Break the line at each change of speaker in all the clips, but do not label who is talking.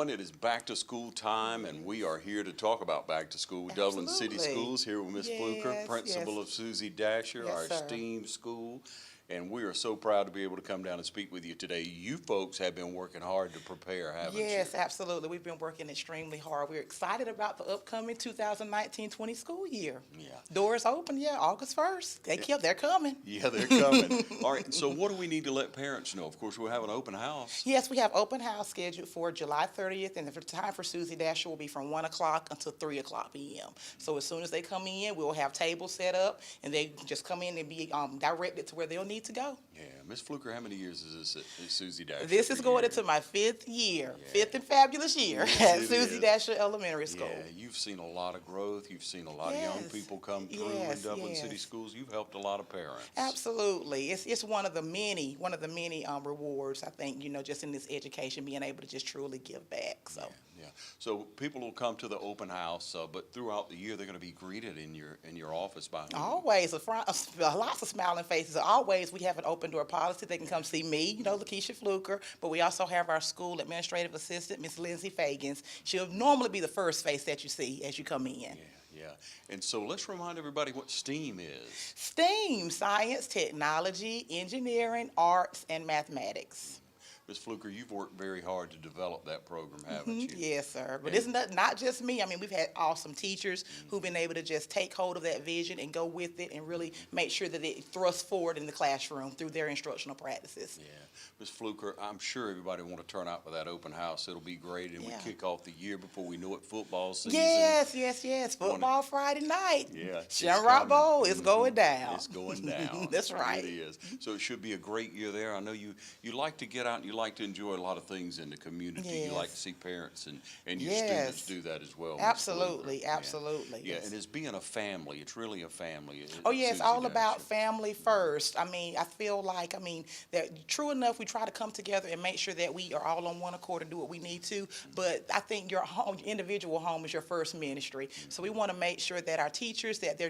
everyone. It is back to school time, and we are here to talk about back to school with Dublin City Schools here with Ms. Fluker, principal of Susie Dasher, our esteemed school. And we are so proud to be able to come down and speak with you today. You folks have been working hard to prepare, haven't you?
Yes, absolutely. We've been working extremely hard. We're excited about the upcoming 2019-20 school year.
Yeah.
Doors open, August 1st. They're coming.
Yeah, they're coming. All right, so what do we need to let parents know? Of course, we'll have an open house.
Yes, we have open house scheduled for July 30th, and the time for Susie Dasher will be from 1 o'clock until 3 o'clock p.m. So as soon as they come in, we'll have tables set up, and they just come in and be directed to where they'll need to go.
Yeah, Ms. Fluker, how many years is this at Susie Dasher?
This is going into my 5th year, 5th and fabulous year at Susie Dasher Elementary School.
Yeah, you've seen a lot of growth. You've seen a lot of young people come through in Dublin City Schools. You've helped a lot of parents.
Absolutely. It's one of the many rewards, I think, just in this education, being able to just truly give back. So.
Yeah. So people will come to the open house, but throughout the year they're going to be greeted in your office by whom?
Always, lots of smiling faces. Always, we have an open door policy. They can come see me, Lakeisha Fluker, but we also have our school administrative assistant, Miss Lindsay Fagans. She'll normally be the first face that you see as you come in.
Yeah. And so let's remind everybody what STEAM is.
STEAM: science, technology, engineering, arts, and mathematics.
Ms. Fluker, you've worked very hard to develop that program, haven't you?
Yes, sir. But it's not just me. I mean, we've had awesome teachers who've been able to just take hold of that vision and go with it and really make sure that it thrusts forward in the classroom through their instructional practices.
Yeah. Ms. Fluker, I'm sure everybody will want to turn out for that open house. It'll be great, and we kick off the year before we know it, football season.
Yes. Football Friday night.
Yeah.
Shamrock Bowl is going down.
It's going down.
That's right.
It is. So it should be a great year there. I know you like to get out and you like to enjoy a lot of things in the community. You like to see parents and your students do that as well.
Absolutely.
Yeah, and as being a family, it's really a family.
It's all about family first. I mean, I feel like, that true enough, we try to come together and make sure that we are all on one accord and do what we need to, but I think your individual home is your first ministry. So we want to make sure that our teachers, that they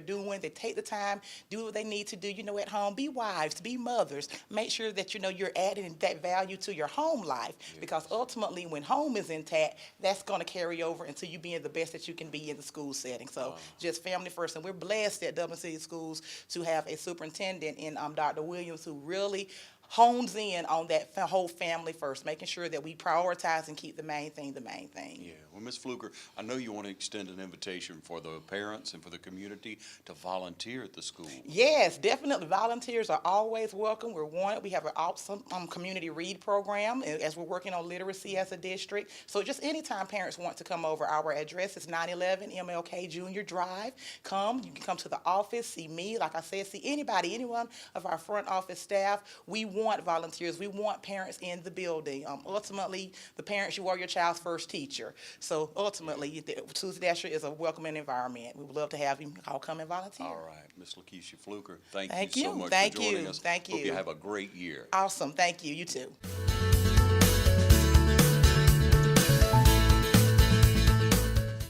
take the time, do what they need to do, at home. Be wives, be mothers. Make sure that, you're adding that value to your home life, because ultimately when home is intact, that's going to carry over into you being the best that you can be in the school setting. So just family first, and we're blessed at Dublin City Schools to have a superintendent in Dr. Williams who really hones in on that whole family first, making sure that we prioritize and keep the main thing the main thing.
Yeah. Well, Ms. Fluker, I know you want to extend an invitation for the parents and for the community to volunteer at the school.
Yes, definitely. Volunteers are always welcome. We're wanted. We have an awesome community read program as we're working on literacy as a district. So just anytime parents want to come over, our address is 911 MLK Junior Drive. You can come to the office, see me, like I said, see any one of our front office staff. We want volunteers. We want parents in the building. Ultimately, the parents, you are your child's first teacher. So ultimately, Susie Dasher is a welcoming environment. We would love to have you all come and volunteer.
All right. Ms. Lakeisha Fluker, thank you so much for joining us.
Thank you.
Hope you have a great year.
Awesome. Thank you. You too.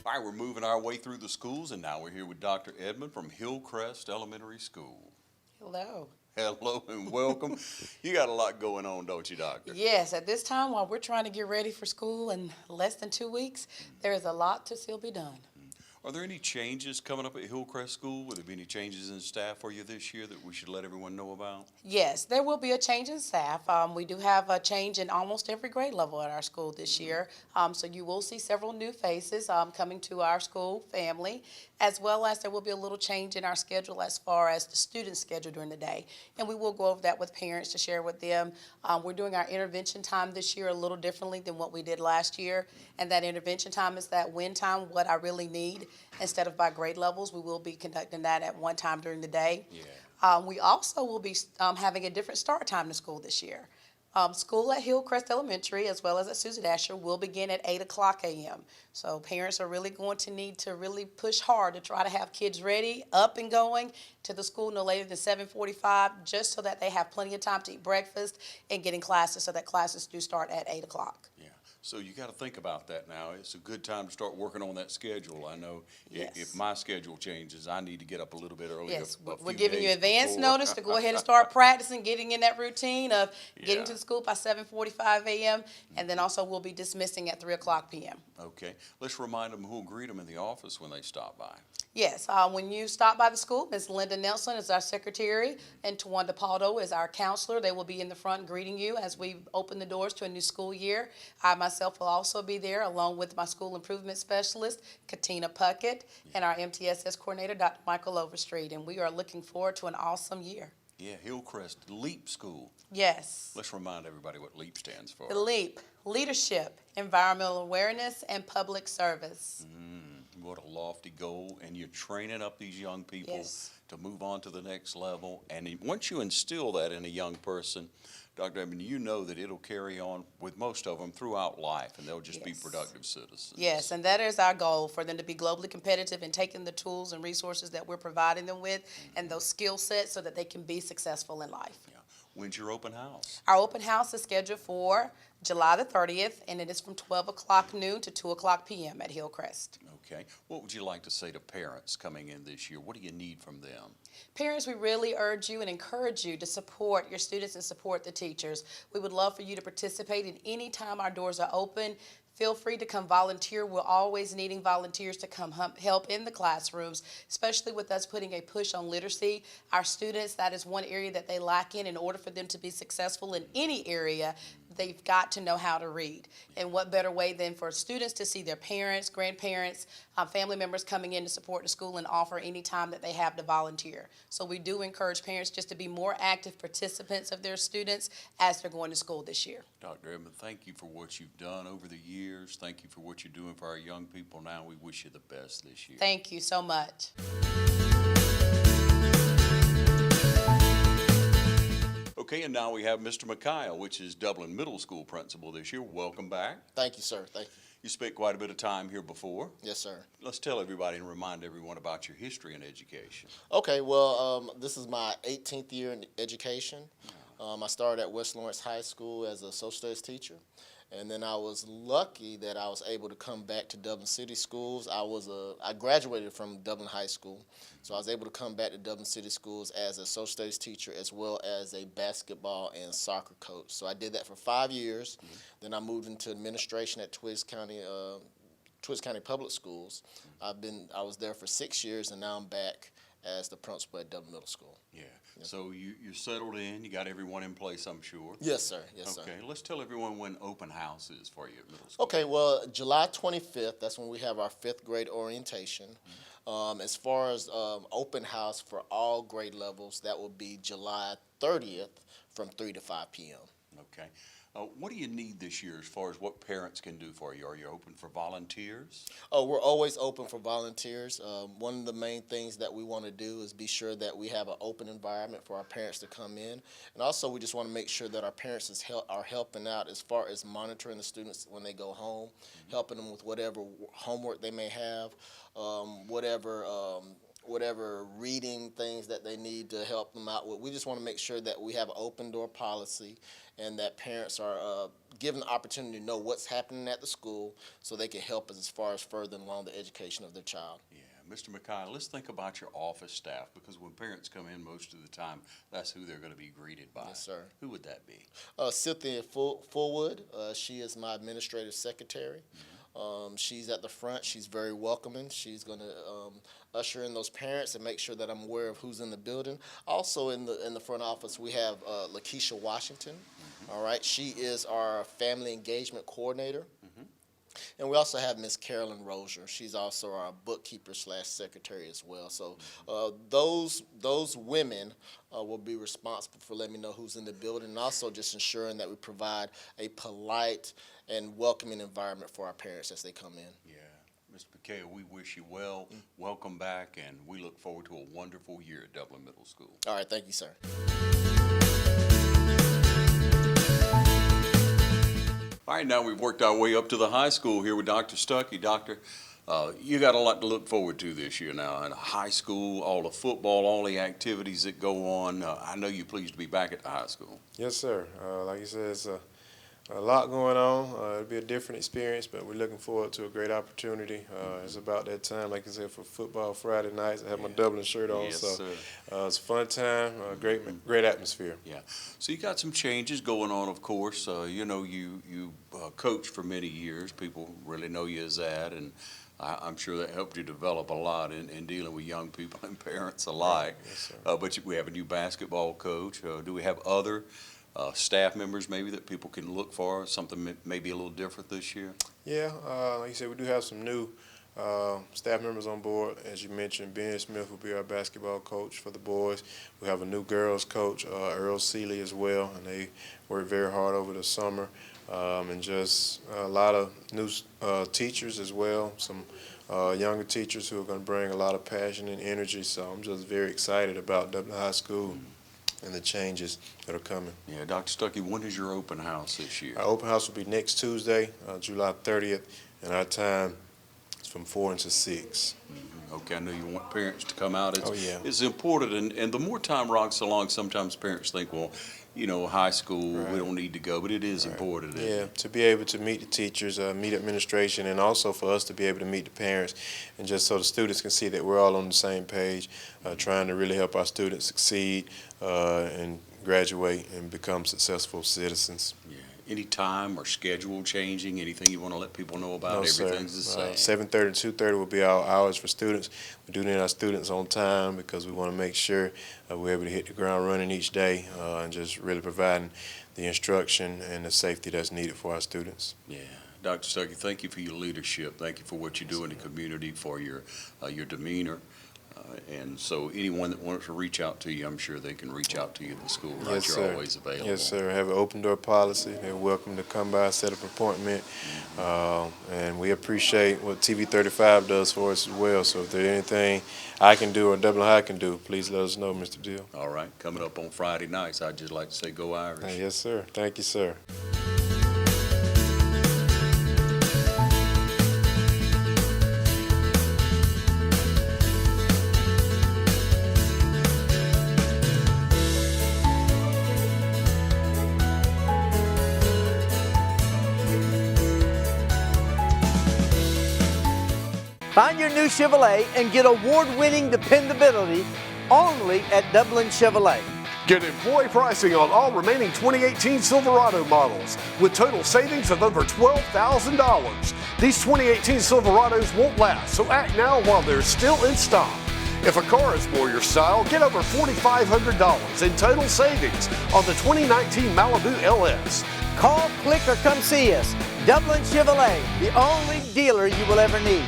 All right, we're moving our way through the schools, and now we're here with Dr. Edmond from Hillcrest Elementary School.
Hello.
Hello and welcome. You got a lot going on, don't you, Doctor?
Yes, at this time, while we're trying to get ready for school in less than 2 weeks, there is a lot to still be done.
Are there any changes coming up at Hillcrest School? Will there be any changes in staff for you this year that we should let everyone know about?
Yes, there will be a change in staff. We do have a change in almost every grade level at our school this year. So you will see several new faces coming to our school family, as well as there will be a little change in our schedule as far as the student schedule during the day. And we will go over that with parents to share with them. We're doing our intervention time this year a little differently than what we did last year. And that intervention time is that win time, what I really need. Instead of by grade levels, we will be conducting that at one time during the day.
Yeah.
We also will be having a different start time to school this year. School at Hillcrest Elementary, as well as at Susie Dasher, will begin at 8 o'clock a.m. So parents are really going to need to really push hard to try to have kids ready, up and going to the school no later than 7:45, just so that they have plenty of time to eat breakfast and get in classes, so that classes do start at 8 o'clock.
Yeah. So you got to think about that now. It's a good time to start working on that schedule. I know
Yes.
if my schedule changes, I need to get up a little bit early.
Yes,
a
we're
few
giving you
days
advance
before.
notice to go ahead and start practicing, getting in that routine of getting
Yeah.
to the school by 7:45 a.m. And then also we'll be dismissing at 3:00 p.m.
Okay, let's remind them who'll greet them in the office when they stop by.
Yes, when you stop by the school, Ms. Linda Nelson is our secretary and Tawanda Paldo is our counselor. They will be in the front greeting you as we open the doors to a new school year. I myself will also be there along with my school improvement specialist, Katina Puckett, and our MTSS coordinator, Dr. Michael Overstreet. And we are looking forward to an awesome year.
Yeah, Hillcrest LEAP School.
Yes.
Let's remind everybody what LEAP stands for.
The LEAP, Leadership, Environmental Awareness, and Public Service.
What a lofty goal, and you're training up these young people
Yes.
to move on to the next level. And once you instill that in a young person, Dr. Edmond, you know that it'll carry on with most of them throughout life, and they'll just be
Yes.
productive citizens.
Yes, and that is our goal, for them to be globally competitive and taking the tools and resources that we're providing them with and those skill sets so that they can be successful in life.
Yeah. When's your open house?
Our open house is scheduled for July the 30th, and it is from 12:00 noon to 2:00 p.m. at Hillcrest.
Okay. What would you like to say to parents coming in this year? What do you need from them?
Parents, we really urge you and encourage you to support your students and support the teachers. We would love for you to participate in any time our doors are open. Feel free to come volunteer. We're always needing volunteers to come help in the classrooms, especially with us putting a push on literacy. Our students, that is one area that they lack in order for them to be successful in any area. They've got to know how to read. And what better way than for students to see their parents, grandparents, family members coming in to support the school and offer any time that they have to volunteer. So we do encourage parents just to be more active participants of their students as they're going to school this year.
Dr. Edmond, thank you for what you've done over the years. Thank you for what you're doing for our young people now. We wish you the best this year.
Thank you so much.
Okay, and now we have Mr. Mikhail, which is Dublin Middle School principal this year. Welcome back.
Thank you, sir. Thank you.
You spent quite a bit of time here before.
Yes, sir.
Let's tell everybody and remind everyone about your history in education.
Okay, well, this is my 18th year in education. I started at West Lawrence High School as a social studies teacher. And then I was lucky that I was able to come back to Dublin City Schools. I graduated from Dublin High School, so I was able to come back to Dublin City Schools as a social studies teacher as well as a basketball and soccer coach. So I did that for 5 years. Then I moved into administration at Twiggs County Public Schools. I was there for 6 years, and now I'm back as the principal at Dublin Middle School.
Yeah. So you're settled in. You got everyone in place, I'm sure.
Yes, sir. Yes, sir.
Okay. Let's tell everyone when open house is for you at middle school.
Okay, well, July 25th, that's when we have our 5th grade orientation. As far as open house for all grade levels, that will be July 30th from 3 to 5 p.m.
Okay. What do you need this year as far as what parents can do for you? Are you open for volunteers?
Oh, we're always open for volunteers. One of the main things that we want to do is be sure that we have an open environment for our parents to come in. And also we just want to make sure that our parents are helping out as far as monitoring the students when they go home, helping them with whatever homework they may have, whatever reading things that they need to help them out with. We just want to make sure that we have an open door policy and that parents are given the opportunity to know what's happening at the school so they can help us as far as furthering along the education of their child.
Yeah. Mr. Mikhail, let's think about your office staff, because when parents come in most of the time, that's who they're going to be greeted by.
Yes, sir.
Who would that be?
Cynthia Fullwood, she is my administrative secretary. She's at the front. She's very welcoming. She's going to usher in those parents and make sure that I'm aware of who's in the building. Also in the front office, we have Lakeisha Washington. All right, she is our family engagement coordinator. And we also have Miss Carolyn Rozier. She's also our bookkeeper / secretary as well. So those women will be responsible for letting me know who's in the building, and also just ensuring that we provide a polite and welcoming environment for our parents as they come in.
Yeah. Mr. Mikhail, we wish you well. Welcome back, and we look forward to a wonderful year at Dublin Middle School.
All right, thank you, sir.
All right, now we've worked our way up to the high school here with Dr. Stuckey. Doctor, you got a lot to look forward to this year now in high school, all the football, all the activities that go on. I know you're pleased to be back at the high school.
Yes, sir. Like you said, it's A lot going on. It'll be a different experience, but we're looking forward to a great opportunity. It's about that time, like I said, for football Friday nights. I have my Dublin shirt on,
Yes,
so
sir.
it's a fun time, great atmosphere.
Yeah. So you got some changes going on, of course. You know, you coached for many years. People really know you as that, and I'm sure that helped you develop a lot in dealing with young people and parents alike.
Yes, sir.
But we have a new basketball coach. Do we have other staff members maybe that people can look for, something maybe a little different this year?
Yeah, like you said, we do have some new staff members on board. As you mentioned, Ben Smith will be our basketball coach for the boys. We have a new girls coach, Earl Seeley, as well, and they worked very hard over the summer. And just a lot of new teachers as well, some younger teachers who are going to bring a lot of passion and energy. So I'm just very excited about Dublin High School and the changes that are coming.
Yeah, Dr. Stuckey, when is your open house this year?
Our open house will be next Tuesday, July 30th, and our time is from 4 until 6.
Okay, I know you want parents to come out.
Oh, yeah.
It's important, and the more time rocks along, sometimes parents think, well, you know, high school, we
Right.
don't need to go, but it is important. Isn't
Yeah,
it?
to be able to meet the teachers, meet administration, and also for us to be able to meet the parents, and just so the students can see that we're all on the same page, trying to really help our students succeed and graduate and become successful citizens.
Yeah. Any time or schedule changing, anything you want to let people know about?
No, sir.
Everything's the same.
7:30 and 2:30 will be our hours for students. We do need our students on time because we want to make sure we're able to hit the ground running each day and just really providing the instruction and the safety that's needed for our students.
Yeah. Dr. Stuckey, thank you for your leadership. Thank you for what you do in the community, for your demeanor. And so anyone that wants to reach out to you, I'm sure they can reach out to you at the school, right?
Yes,
You're
sir.
always available.
Yes, sir. Have an open door policy. They're welcome to come by, set up an appointment. And we appreciate what TV 35 does for us as well. So if there's anything I can do or Dublin High can do, please let us know, Mr. Deal.
All right. Coming up on Friday nights, I'd just like to say go Irish.
Yes, sir. Thank you, sir.
Find your new Chevrolet and get award-winning dependability only at Dublin Chevrolet.
Get employee pricing on all remaining 2018 Silverado models with total savings of over $12,000. These 2018 Silverados won't last, so act now while they're still in stock. If a car is more your style, get over $4,500 in total savings on the 2019 Malibu LS.
Call, click, or come see us. Dublin Chevrolet, the only dealer you will ever need.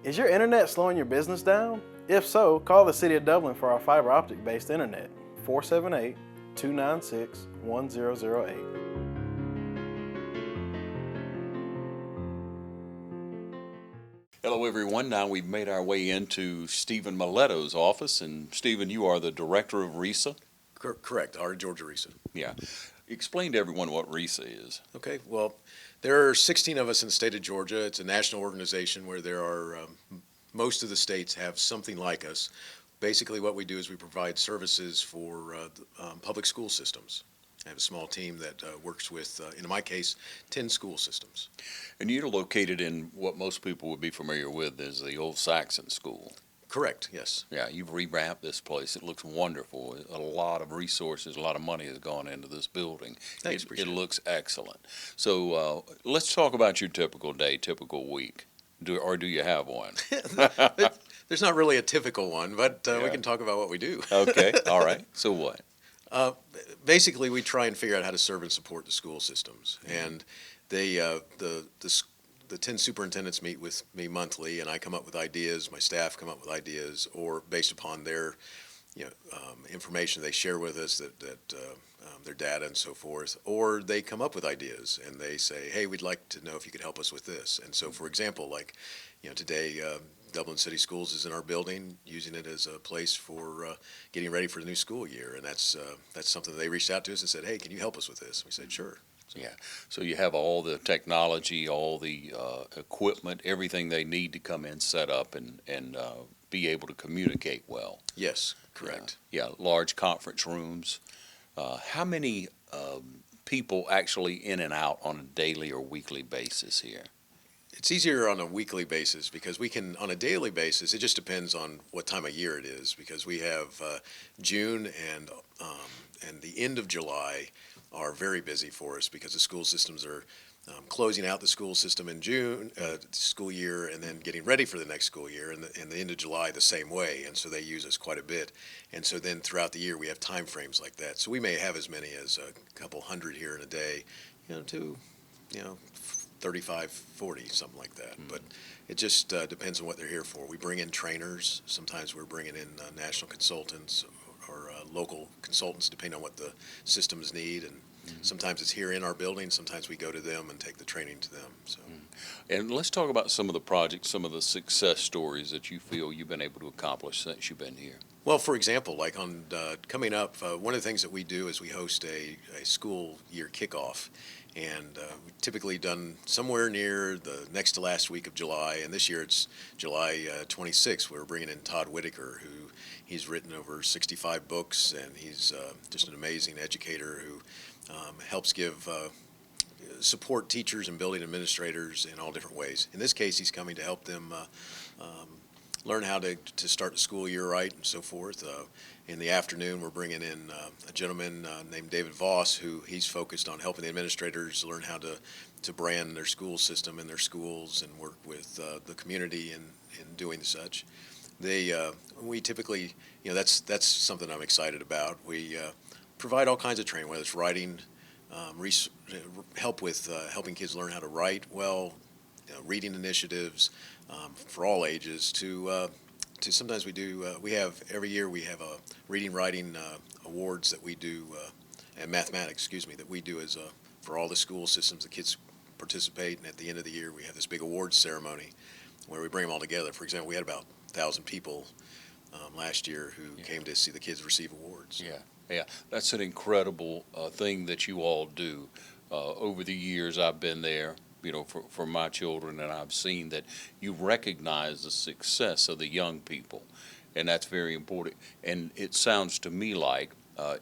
Is your internet slowing your business down? If so, call the City of Dublin for our fiber optic based internet, 478-296-1008.
Hello, everyone. Now we've made our way into Stephen Miletto's office, and Stephen, you are the director of RISA.
Correct, our Georgia RISA.
Yeah. Explain to everyone what RISA is.
Okay, well, there are 16 of us in the state of Georgia. It's a national organization where there are, most of the states have something like us. Basically what we do is we provide services for public school systems. I have a small team that works with, in my case, 10 school systems.
And you're located in what most people would be familiar with as the old Saxon School.
Correct, yes.
Yeah, you've revamped this place. It looks wonderful. A lot of resources, a lot of money has gone into this building.
Thanks,
It
appreciate it.
looks excellent. So let's talk about your typical day, typical week. Do you have one?
There's not really a typical one, but
Yeah.
we can talk about what we do.
Okay, all right. So what?
Basically, we try and figure out how to serve and support the school systems. And they, the 10 superintendents meet with me monthly, and I come up with ideas, my staff come up with ideas, or based upon their, information they share with us, their data and so forth, or they come up with ideas and they say, hey, we'd like to know if you could help us with this. And so, for example, like, today, Dublin City Schools is in our building, using it as a place for getting ready for the new school year, and that's something they reached out to us and said, hey, can you help us with this? We said, sure.
Yeah, so you have all the technology, all the equipment, everything they need to come in, set up, and be able to communicate well.
Yes, correct.
Yeah, large conference rooms. How many people actually in and out on a daily or weekly basis here?
It's easier on a weekly basis because we can, on a daily basis, it just depends on what time of year it is, because we have June and the end of July are very busy for us because the school systems are closing out the school system in June, school year, and then getting ready for the next school year, and the end of July the same way, and so they use us quite a bit. And so then throughout the year we have time frames like that. So we may have as many as a couple hundred here in a day, to 35, 40, something like that. But it just depends on what they're here for. We bring in trainers. Sometimes we're bringing in national consultants or local consultants, depending on what the systems need. And sometimes it's here in our building. Sometimes we go to them and take the training to them. So.
And let's talk about some of the projects, some of the success stories that you feel you've been able to accomplish since you've been here.
Well, for example, like on coming up, one of the things that we do is we host a school year kickoff. And we've typically done somewhere near the next to last week of July. And this year it's July 26th. We're bringing in Todd Whitaker, who he's written over 65 books, and he's just an amazing educator who helps give support teachers and building administrators in all different ways. In this case, he's coming to help them learn how to start the school year right and so forth. In the afternoon, we're bringing in a gentleman named David Voss, who he's focused on helping the administrators learn how to brand their school system in their schools and work with the community in doing such. We typically, that's something I'm excited about. We provide all kinds of training, whether it's writing, help with helping kids learn how to write well, reading initiatives for all ages, to sometimes we have every year we have a reading writing awards that we do, and mathematics, that we do as for all the school systems. The kids participate, and at the end of the year we have this big awards ceremony where we bring them all together. For example, we had about 1,000 people last year who came to see the kids receive awards.
Yeah, that's an incredible thing that you all do. Over the years I've been there, for my children, and I've seen that you recognize the success of the young people, and that's very important. And it sounds to me like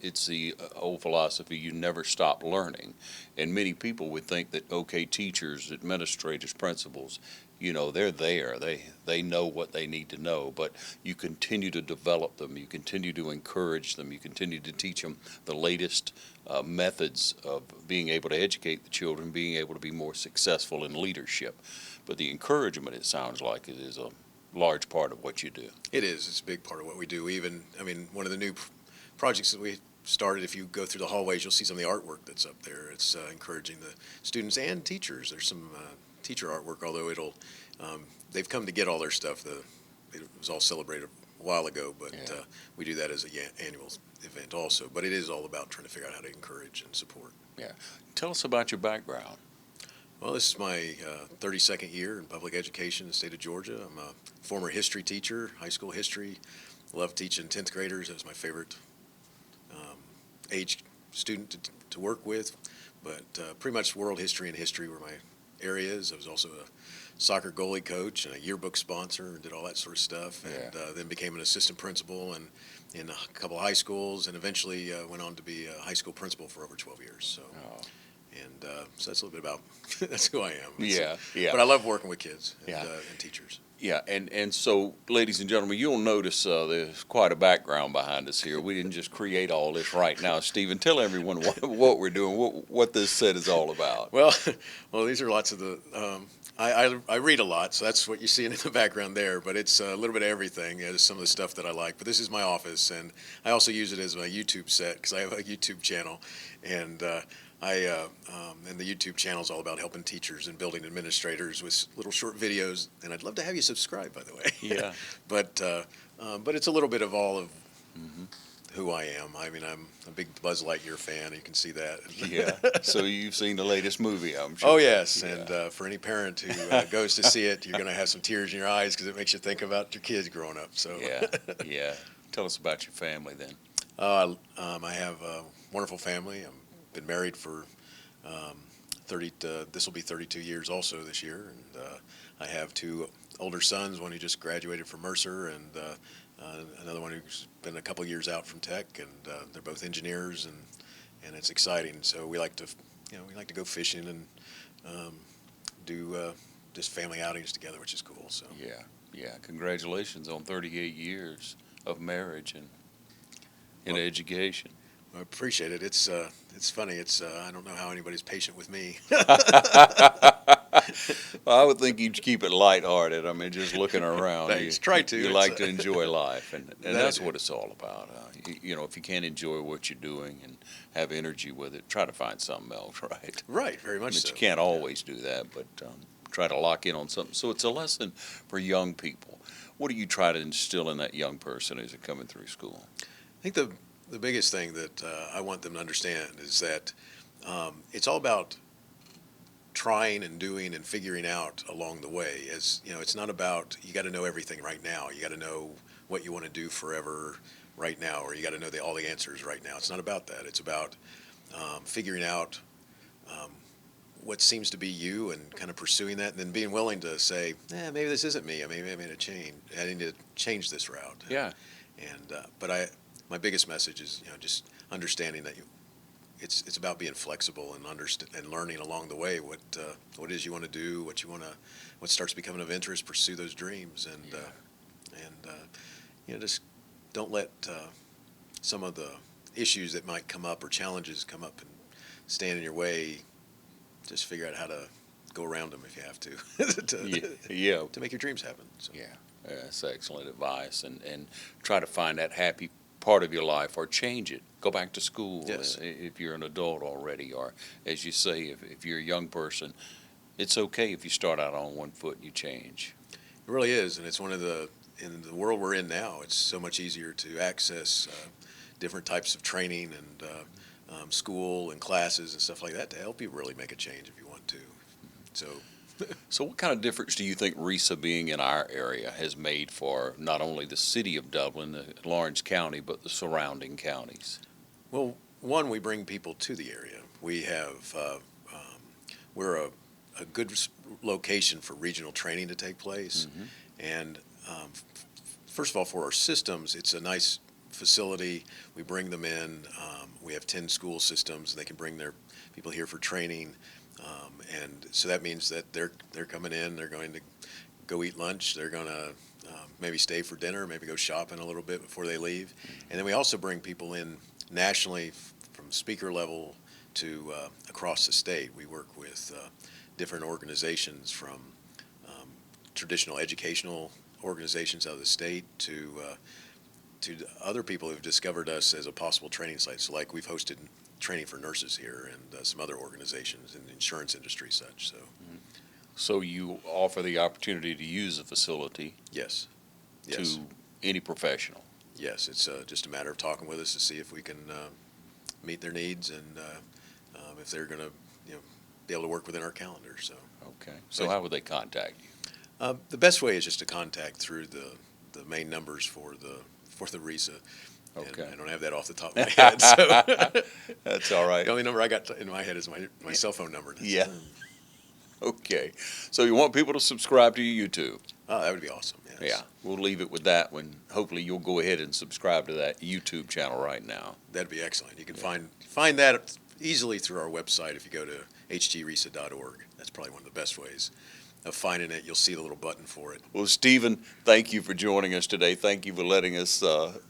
it's the old philosophy, you never stop learning. And many people would think that, okay, teachers, administrators, principals, they're there. They know what they need to know, but you continue to develop them. You continue to encourage them. You continue to teach them the latest methods of being able to educate the children, being able to be more successful in leadership. But the encouragement, it sounds like, it is a large part of what you do.
It is. It's a big part of what we do. One of the new projects that we started, if you go through the hallways, you'll see some of the artwork that's up there. It's encouraging the students and teachers. There's some teacher artwork, although they've come to get all their stuff. It was all celebrated a while ago, but we do that as an annual event also. But it is all about trying to figure out how to encourage and support.
Yeah. Tell us about your background.
Well, this is my 32nd year in public education in the state of Georgia. I'm a former history teacher, high school history. Love teaching 10th graders. That was my favorite age student to work with. But pretty much world history and history were my areas. I was also a soccer goalie coach and a yearbook sponsor and did all that sort of stuff. And then became an assistant principal and in a couple of high schools, and eventually went on to be a high school principal for over 12 years. So. So that's a little bit about, that's who I am.
Yeah.
But I love working with kids and teachers.
Yeah, and so, ladies and gentlemen, you'll notice there's quite a background behind us here. We didn't just create all this right now. Stephen, tell everyone what we're doing, what this set is all about.
Well, these are lots of the, I read a lot, so that's what you see in the background there, but it's a little bit of everything. It's some of the stuff that I like. But this is my office, and I also use it as my YouTube set because I have a YouTube channel, and and the YouTube channel is all about helping teachers and building administrators with little short videos. And I'd love to have you subscribe, by the way.
Yeah.
But it's a little bit of all of who I am. I'm a big Buzz Lightyear fan. You can see that.
Yeah. So you've seen the latest movie, I'm sure.
Oh, yes.
Yeah.
And for any parent who goes to see it, you're going to have some tears in your eyes because it makes you think about your kids growing up. So.
Yeah. Tell us about your family then.
I have a wonderful family. I've been married for this will be 32 years also this year, and I have two older sons, one who just graduated from Mercer, and another one who's been a couple years out from Tech, and they're both engineers, and it's exciting. So we like to, we like to go fishing and do just family outings together, which is cool. So
Yeah. Congratulations on 38 years of marriage and in education.
I appreciate it. It's funny. I don't know how anybody's patient with me.
Well, I would think you'd keep it lighthearted. I mean, just looking around.
Thanks. Try to.
You like to enjoy life, and
That I
that's
do.
what it's all about. If you can't enjoy what you're doing and have energy with it, try to find something else, right?
Right, very much
But
so.
you can't always do that, but try to lock in on something. So it's a lesson for young people. What do you try to instill in that young person as they're coming through school?
I think the biggest thing that I want them to understand is that it's all about trying and doing and figuring out along the way. It's not about, you got to know everything right now. You got to know what you want to do forever right now, or you got to know all the answers right now. It's not about that. It's about figuring out what seems to be you and kind of pursuing that, and then being willing to say, maybe this isn't me. Maybe I made a change. I need to change this route.
Yeah.
But my biggest message is, just understanding that it's about being flexible and learning along the way what it is you want to do, what starts becoming of interest, pursue those dreams, and just don't let some of the issues that might come up or challenges come up and stand in your way. Just figure out how to go around them if you have to, to make your dreams happen. So.
Yeah, that's excellent advice. And try to find that happy part of your life or change it. Go back to school
Yes.
if you're an adult already, or as you say, if you're a young person, it's okay if you start out on one foot and you change.
It really is, and it's in the world we're in now, it's so much easier to access different types of training and school and classes and stuff like that to help you really make a change if you want to.
So what kind of difference do you think RISA being in our area has made for not only the city of Dublin, Lawrence County, but the surrounding counties?
Well, one, we bring people to the area. We have, we're a good location for regional training to take place.
Mm-hmm.
And first of all, for our systems, it's a nice facility. We bring them in. We have 10 school systems, and they can bring their people here for training. And so that means that they're coming in, they're going to go eat lunch, they're going to maybe stay for dinner, maybe go shopping a little bit before they leave. And then we also bring people in nationally from speaker level to across the state. We work with different organizations from traditional educational organizations out of the state to other people who've discovered us as a possible training site. So like we've hosted training for nurses here and some other organizations in the insurance industry such.
So you offer the opportunity to use the facility
Yes.
to any professional.
Yes, it's just a matter of talking with us to see if we can meet their needs and if they're going to be able to work within our calendar. So
Okay. So how would they contact you?
the best way is just to contact through the main numbers for the RISA. And
Okay.
I don't have that off the top of my head. So
That's all right.
the only number I got in my head is my cell phone number.
Yeah. Okay. So you want people to subscribe to your YouTube?
Oh, that would be awesome. Yes.
Yeah. We'll leave it with that when hopefully you'll go ahead and subscribe to that YouTube channel right now.
That'd be excellent. You can find that easily through our website if you go to htRISA.org. That's probably one of the best ways of finding it. You'll see the little button for it.
Well, Stephen, thank you for joining us today. Thank you for letting us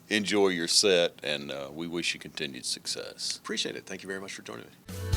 enjoy your set, and we wish you continued success.
Appreciate it. Thank you very much for joining me.